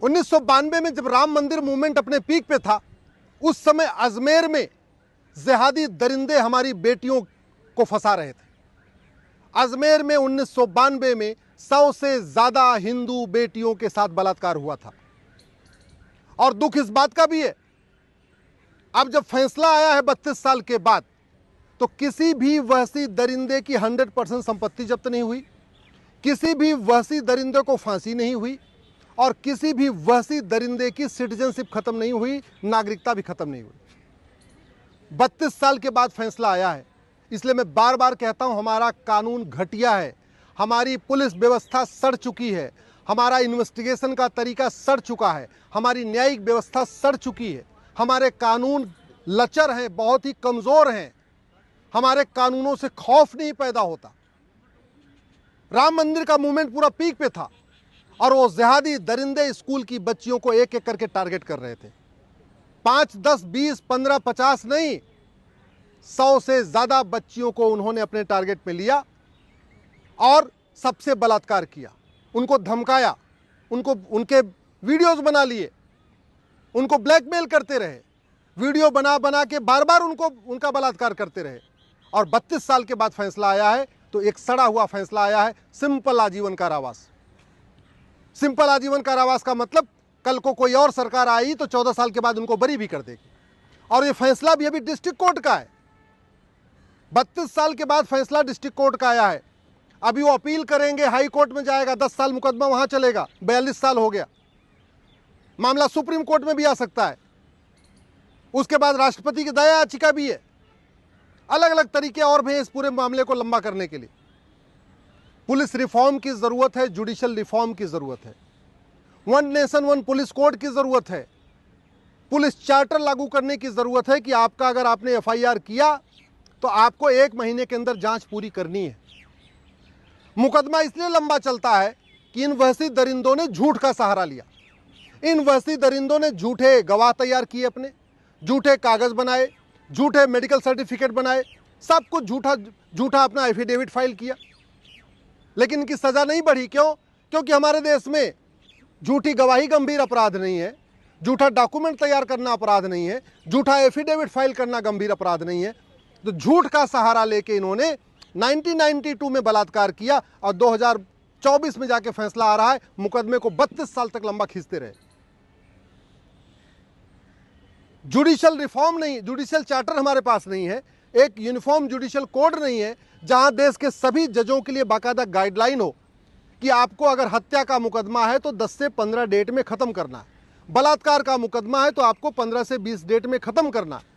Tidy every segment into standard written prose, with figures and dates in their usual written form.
1992 में जब राम मंदिर मूवमेंट अपने पीक पे था, उस समय अजमेर में जिहादी दरिंदे हमारी बेटियों को फंसा रहे थे। अजमेर में 1992 में 100 से ज्यादा हिंदू बेटियों के साथ बलात्कार हुआ था। और दुख इस बात का भी है, अब जब फैसला आया है 32 साल के बाद, तो किसी भी वहशी दरिंदे की 100% संपत्ति जब्त नहीं हुई, किसी भी वहशी दरिंदे को फांसी नहीं हुई, और किसी भी वहशी दरिंदे की सिटीजनशिप खत्म नहीं हुई, नागरिकता भी खत्म नहीं हुई। 32 साल के बाद फैसला आया है। इसलिए मैं बार बार कहता हूं, हमारा कानून घटिया है, हमारी पुलिस व्यवस्था सड़ चुकी है, हमारा इन्वेस्टिगेशन का तरीका सड़ चुका है, हमारी न्यायिक व्यवस्था सड़ चुकी है, हमारे कानून लचर हैं, बहुत ही कमजोर हैं, हमारे कानूनों से खौफ नहीं पैदा होता। राम मंदिर का मूवमेंट पूरा पीक पे था और वो जिहादी दरिंदे स्कूल की बच्चियों को एक एक करके टारगेट कर रहे थे। 5, 10, 20, 15, 50 नहीं, 100 से ज्यादा बच्चियों को उन्होंने अपने टारगेट में लिया और सबसे बलात्कार किया, उनको धमकाया, उनके वीडियोस बना लिए, उनको ब्लैकमेल करते रहे, वीडियो बना बना के बार बार उनका बलात्कार करते रहे। और 32 साल के बाद फैसला आया है, तो एक सड़ा हुआ फैसला आया है, सिंपल आजीवन कारावास। सिंपल आजीवन कारावास का मतलब कल को कोई और सरकार आई तो 14 साल के बाद उनको बरी भी कर देगी। और ये फैसला भी अभी डिस्ट्रिक्ट कोर्ट का है, 32 साल के बाद फैसला डिस्ट्रिक्ट कोर्ट का आया है। अभी वो अपील करेंगे, हाई कोर्ट में जाएगा, 10 साल मुकदमा वहां चलेगा, 42 साल हो गया, मामला सुप्रीम कोर्ट में भी आ सकता है, उसके बाद राष्ट्रपति की दया याचिका भी है, अलग अलग तरीके और भी हैं इस पूरे मामले को लंबा करने के लिए। पुलिस रिफॉर्म की जरूरत है, जुडिशियल रिफॉर्म की जरूरत है, one nation one police code की जरूरत है, पुलिस चार्टर लागू करने की जरूरत है कि आपका अगर आपने एफआईआर किया तो आपको 1 महीने के अंदर जांच पूरी करनी है। मुकदमा इसलिए लंबा चलता है कि इन वहशी दरिंदों ने झूठ का सहारा लिया, इन वहशी दरिंदों ने झूठे गवाह तैयार किए, अपने झूठे कागज बनाए, झूठे मेडिकल सर्टिफिकेट बनाए, सब कुछ झूठा अपना एफिडेविट फाइल किया, लेकिन इनकी सजा नहीं बढ़ी। क्यों? क्योंकि हमारे देश में झूठी गवाही गंभीर अपराध नहीं है, झूठा डॉक्यूमेंट तैयार करना अपराध नहीं है, झूठा एफिडेविट फाइल करना गंभीर अपराध नहीं है। तो झूठ का सहारा लेके इन्होंने 1992 में बलात्कार किया और 2024 में जाके फैसला आ रहा है, मुकदमे को 32 साल तक लंबा खींचते रहे। जुडिशियल रिफॉर्म नहीं, जुडिशियल चार्टर हमारे पास नहीं है, एक यूनिफॉर्म जुडिशियल कोड नहीं है जहां देश के सभी जजों के लिए बाकायदा गाइडलाइन हो कि आपको अगर हत्या का मुकदमा है तो 10 से 15 डेट में खत्म करना है, बलात्कार का मुकदमा है तो आपको 15 से 20 डेट में खत्म करना है,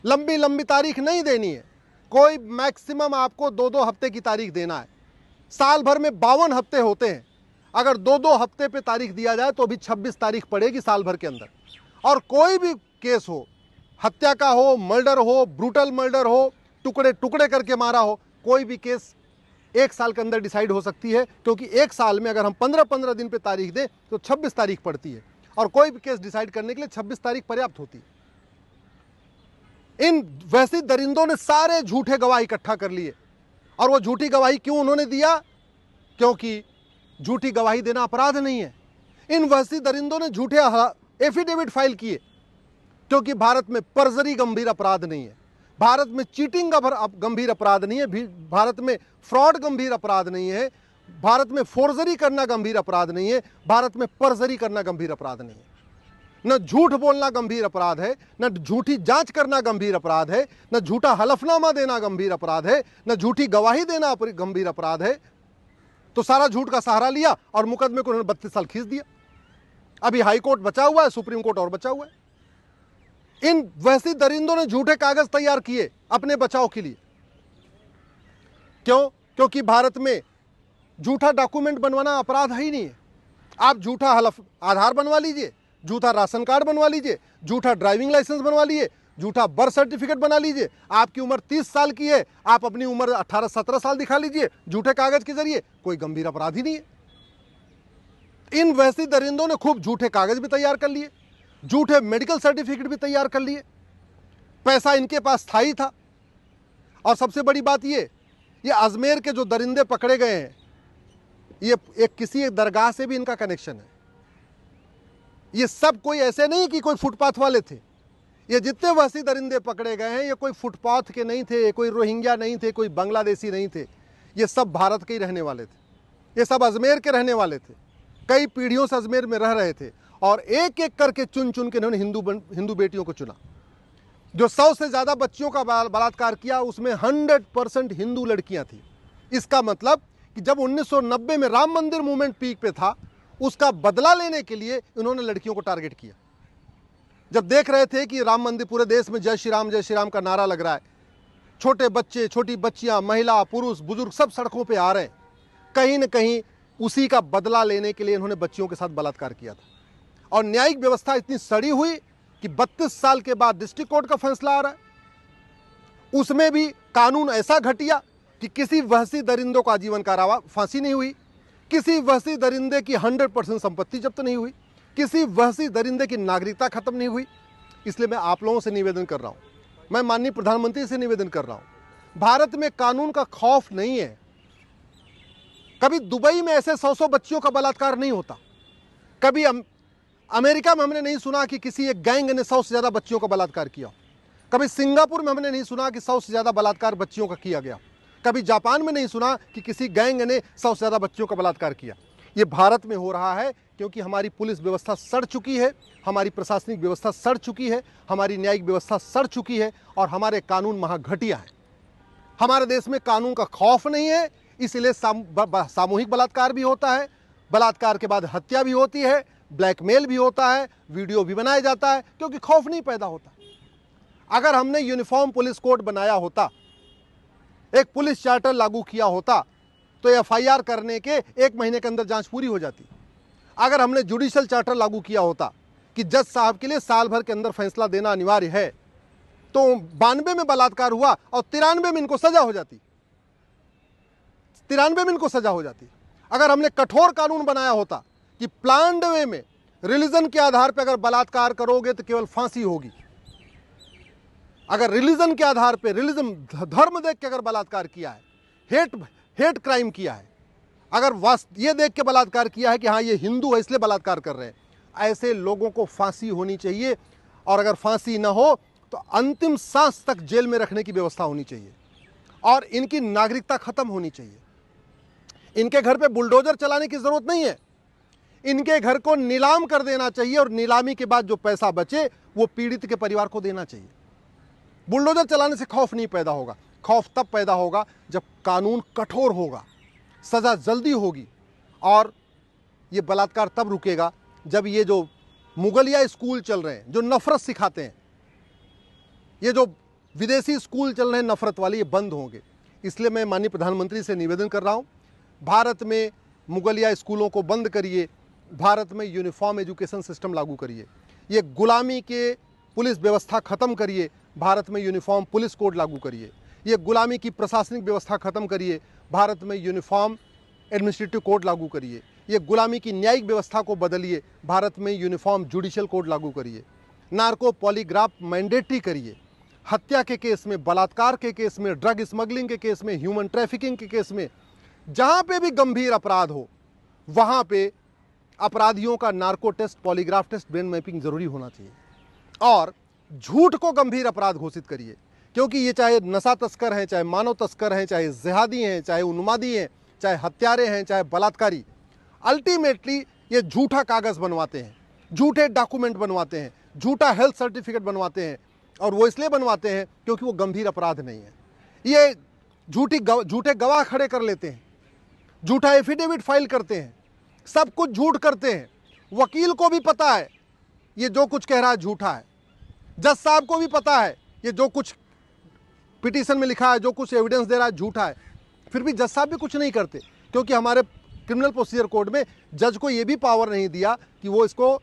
लंबी लंबी तारीख नहीं देनी है, कोई मैक्सिमम आपको 2-2 हफ्ते की तारीख देना है। साल भर में 52 हफ्ते होते हैं, अगर 2-2 हफ्ते पे तारीख दिया जाए तो अभी 26 तारीख पड़ेगी साल भर के अंदर। और कोई भी केस हो, हत्या का हो, मर्डर हो, ब्रूटल मर्डर हो, टुकड़े टुकड़े करके मारा हो, कोई भी केस 1 साल के अंदर डिसाइड हो सकती है, क्योंकि 1 साल में अगर हम 15-15 दिन पे तारीख दें तो 26 तारीख पड़ती है, और कोई भी केस डिसाइड करने के लिए 26 तारीख पर्याप्त होती है। इन वैसी दरिंदों ने सारे झूठे गवाह इकट्ठा कर लिए, और वो झूठी गवाही क्यों उन्होंने दिया? क्योंकि झूठी गवाही देना अपराध नहीं है। इन वैसी दरिंदों ने झूठे एफिडेविट फाइल किए, क्योंकि भारत में पर्जरी गंभीर अपराध नहीं है, भारत में चीटिंग गंभीर अपराध नहीं है, भारत में फ्रॉड गंभीर अपराध नहीं है, भारत में फोर्जरी करना गंभीर अपराध नहीं है, भारत में पर्जरी करना गंभीर अपराध नहीं है। न झूठ बोलना गंभीर अपराध है, न झूठी जांच करना गंभीर अपराध है, न झूठा हलफनामा देना गंभीर अपराध है, न झूठी गवाही देना गंभीर अपराध है। तो सारा झूठ का सहारा लिया और मुकदमे को उन्होंने 32 साल खींच दिया। अभी हाई कोर्ट बचा हुआ है, सुप्रीम कोर्ट और बचा हुआ है। इन वैसी दरिंदों ने झूठे कागज तैयार किए अपने बचाव के लिए। क्यों? क्योंकि भारत में झूठा डॉक्यूमेंट बनवाना अपराध ही नहीं है। आप झूठा आधार बनवा लीजिए, झूठा राशन कार्ड बनवा लीजिए, झूठा ड्राइविंग लाइसेंस बनवा लीजिए, झूठा बर्थ सर्टिफिकेट बना लीजिए। आपकी उम्र 30 साल की है, आप अपनी उम्र 18-17 साल दिखा लीजिए झूठे कागज के जरिए, कोई गंभीर अपराध ही नहीं है। इन वैसी दरिंदों ने खूब झूठे कागज भी तैयार कर लिए, झूठे मेडिकल सर्टिफिकेट भी तैयार कर लिए, पैसा इनके पास स्थायी था। और सबसे बड़ी बात ये अजमेर के जो दरिंदे पकड़े गए हैं, ये किसी एक दरगाह से भी इनका कनेक्शन है। ये सब कोई ऐसे नहीं कि कोई फुटपाथ वाले थे। ये जितने वहशी दरिंदे पकड़े गए हैं ये कोई फुटपाथ के नहीं थे, कोई रोहिंग्या नहीं थे, कोई बांग्लादेशी नहीं थे। ये सब भारत के ही रहने वाले थे। ये सब अजमेर के रहने वाले थे। कई पीढ़ियों से अजमेर में रह रहे थे और एक एक करके चुन चुन के इन्होंने हिंदू बेटियों को चुना। जो 100 से ज़्यादा बच्चियों का बलात्कार किया उसमें 100% हिंदू लड़कियां थी। इसका मतलब कि जब 1990 में राम मंदिर मूवमेंट पीक पे था, उसका बदला लेने के लिए इन्होंने लड़कियों को टारगेट किया। जब देख रहे थे कि राम मंदिर पूरे देश में जय श्री राम का नारा लग रहा है, छोटे बच्चे, छोटी बच्चियां, महिला, पुरुष, बुजुर्ग सब सड़कों पे आ रहे हैं, कहीं न कहीं उसी का बदला लेने के लिए इन्होंने बच्चियों के साथ बलात्कार किया था। और न्यायिक व्यवस्था इतनी सड़ी हुई कि 32 साल के बाद डिस्ट्रिक्ट कोर्ट का फैसला आ रहा है। उसमें भी कानून ऐसा घटिया कि किसी वहशी दरिंदों को आजीवन कारावास, फांसी नहीं हुई, किसी वहशी दरिंदे की 100% संपत्ति जब्त नहीं हुई, किसी वहशी दरिंदे की नागरिकता खत्म नहीं हुई। इसलिए मैं आप लोगों से निवेदन कर रहा हूं, मैं माननीय प्रधानमंत्री से निवेदन कर रहा हूं, भारत में कानून का खौफ नहीं है। कभी दुबई में ऐसे 100 बच्चियों का बलात्कार नहीं होता। कभी अमेरिका में हमने नहीं सुना कि किसी एक गैंग ने 100 से ज़्यादा बच्चियों का बलात्कार किया। कभी सिंगापुर में हमने नहीं सुना कि 100 से ज़्यादा बलात्कार बच्चियों का किया गया। कभी जापान में नहीं सुना कि किसी गैंग ने 100 से ज़्यादा बच्चियों का बलात्कार किया। ये भारत में हो रहा है क्योंकि हमारी पुलिस व्यवस्था सड़ चुकी है, हमारी प्रशासनिक व्यवस्था सड़ चुकी है, हमारी न्यायिक व्यवस्था सड़ चुकी है और हमारे कानून महाघटिया हैं। हमारे देश में कानून का खौफ नहीं है, इसलिए सामूहिक बलात्कार भी होता है, बलात्कार के बाद हत्या भी होती है, ब्लैकमेल भी होता है, वीडियो भी बनाया जाता है, क्योंकि खौफ नहीं पैदा होता। अगर हमने यूनिफॉर्म पुलिस कोड बनाया होता, एक पुलिस चार्टर लागू किया होता, तो एफआईआर करने के 1 महीने के अंदर जांच पूरी हो जाती। अगर हमने जुडिशियल चार्टर लागू किया होता कि जज साहब के लिए साल भर के अंदर फैसला देना अनिवार्य है, तो 92 में बलात्कार हुआ और 93 में इनको सजा हो जाती। 93 में इनको सजा हो जाती। अगर हमने कठोर कानून बनाया होता कि प्लान्ड वे में रिलीजन के आधार पर अगर बलात्कार करोगे तो केवल फांसी होगी, अगर रिलीजन के आधार पर, रिलीजन धर्म देख के अगर बलात्कार किया है, हेट क्राइम किया है, अगर ये देख के बलात्कार किया है कि हाँ ये हिंदू है इसलिए बलात्कार कर रहे हैं, ऐसे लोगों को फांसी होनी चाहिए। और अगर फांसी ना हो तो अंतिम सांस तक जेल में रखने की व्यवस्था होनी चाहिए और इनकी नागरिकता खत्म होनी चाहिए। इनके घर पे बुलडोजर चलाने की जरूरत नहीं है, इनके घर को नीलाम कर देना चाहिए और नीलामी के बाद जो पैसा बचे वो पीड़ित के परिवार को देना चाहिए। बुलडोजर चलाने से खौफ नहीं पैदा होगा, खौफ तब पैदा होगा जब कानून कठोर होगा, सजा जल्दी होगी। और ये बलात्कार तब रुकेगा जब ये जो मुगलिया स्कूल चल रहे हैं जो नफरत सिखाते हैं, ये जो विदेशी स्कूल चल रहे हैं नफरत वाले, ये बंद होंगे। इसलिए मैं माननीय प्रधानमंत्री से निवेदन कर रहा हूँ, भारत में मुगलिया स्कूलों को बंद करिए, भारत में यूनिफॉर्म एजुकेशन सिस्टम लागू करिए, ये गुलामी के पुलिस व्यवस्था ख़त्म करिए, भारत में यूनिफॉर्म पुलिस कोड लागू करिए, ये गुलामी की प्रशासनिक व्यवस्था ख़त्म करिए, भारत में यूनिफॉर्म एडमिनिस्ट्रेटिव कोड लागू करिए, ये गुलामी की न्यायिक व्यवस्था को बदलिए, भारत में यूनिफॉर्म जुडिशियल कोड लागू करिए, नार्को पॉलीग्राफ मैंडेटरी करिए, हत्या के केस में, बलात्कार के केस में, ड्रग स्मगलिंग के केस में, ह्यूमन ट्रैफिकिंग के केस में, जहाँ पे भी गंभीर अपराध हो वहाँ पे अपराधियों का narco test, polygraph test, brain mapping जरूरी होना चाहिए। और झूठ को गंभीर अपराध घोषित करिए, क्योंकि ये चाहे नशा तस्कर हैं, चाहे मानव तस्कर हैं, चाहे जिहादी हैं, चाहे उन्मादी हैं, चाहे हत्यारे हैं, चाहे बलात्कारी, अल्टीमेटली ये झूठा कागज़ बनवाते हैं, झूठे डॉक्यूमेंट बनवाते हैं, झूठा हेल्थ सर्टिफिकेट बनवाते हैं। और वो इसलिए बनवाते हैं क्योंकि वो गंभीर अपराध नहीं है। ये झूठे गवाह खड़े कर लेते हैं, झूठा एफिडेविट फाइल करते हैं, सब कुछ झूठ करते हैं। वकील को भी पता है ये जो कुछ कह रहा है झूठा है, जज साहब को भी पता है ये जो कुछ पिटीशन में लिखा है, जो कुछ एविडेंस दे रहा है झूठा है, फिर भी जज साहब भी कुछ नहीं करते, क्योंकि हमारे क्रिमिनल प्रोसीजर कोड में जज को ये भी पावर नहीं दिया कि वो इसको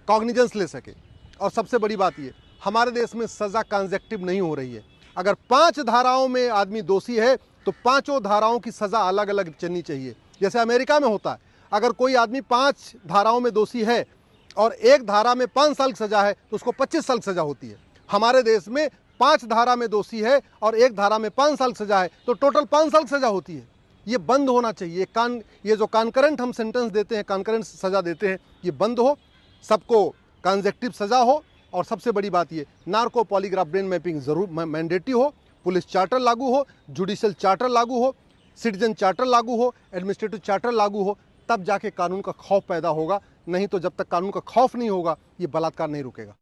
कॉग्निजेंस ले सके। और सबसे बड़ी बात ये, हमारे देश में सज़ा कंसेक्टिव नहीं हो रही है। अगर 5 धाराओं में आदमी दोषी है तो 5 धाराओं की सज़ा अलग अलग चलनी चाहिए, जैसे अमेरिका में होता है। अगर कोई आदमी 5 धाराओं में दोषी है और एक धारा में 5 साल की सज़ा है तो उसको 25 साल की सज़ा होती है। हमारे देश में 5 धारा में दोषी है और एक धारा में 5 साल की सज़ा है तो टोटल 5 साल की सज़ा होती है। ये बंद होना चाहिए। ये जो कॉन्करेंट हम सेंटेंस देते हैं, कॉन्करेंट सज़ा देते हैं, ये बंद हो। सबको कंजेक्टिव सजा हो, और सबसे बड़ी बात ये, नार्को पॉलीग्राफ ब्रेन मैपिंग जरूर मैंडेटरी हो, पुलिस चार्टर लागू हो, जुडिशियल चार्टर लागू हो, सिटीजन चार्टर लागू हो, एडमिनिस्ट्रेटिव चार्टर लागू हो, तब जाके कानून का खौफ पैदा होगा। नहीं तो जब तक कानून का खौफ नहीं होगा, ये बलात्कार नहीं रुकेगा।